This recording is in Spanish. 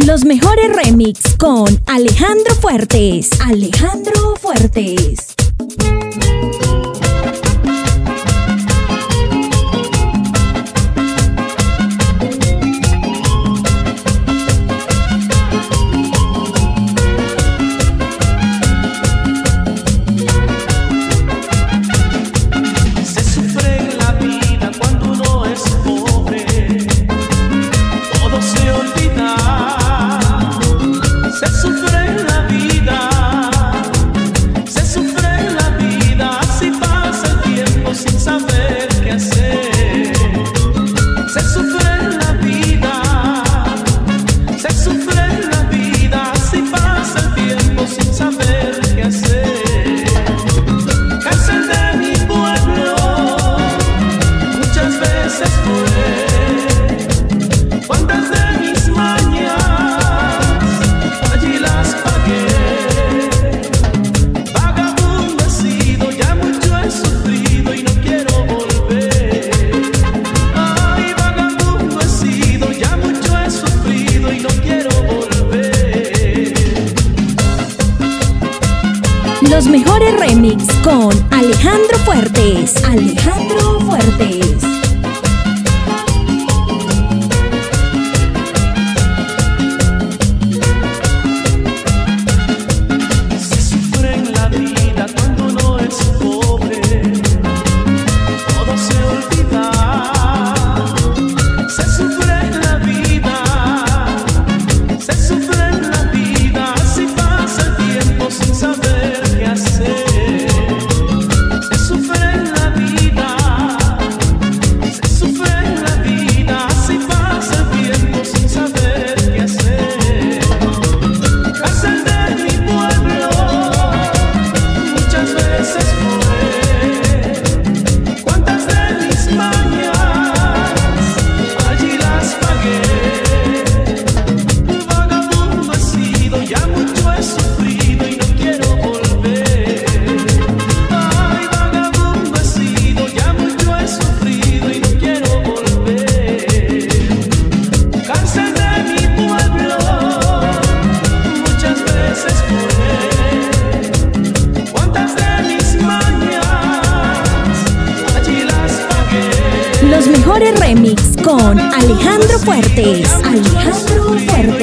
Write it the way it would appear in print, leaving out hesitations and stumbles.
Los mejores remix con Alejandro Fuertes. Alejandro Fuertes. Los mejores remix con Alejandro Fuertes. Alejandro Fuertes. Se sufre en la vida cuando uno es pobre, todo se olvida. Se sufre en la vida, se sufre en la vida, así pasa el tiempo sin saber. Se sufre en la vida, así pasa el tiempo sin saber qué hacer. Cárcel de mi pueblo, muchas veces fue. Cuántas de mis mañas allí las pagué. Vagabundo he sido, ya mucho he sufrido y no quiero volver. Los mejores remix con Alejandro Fuertes. Alejandro Fuertes.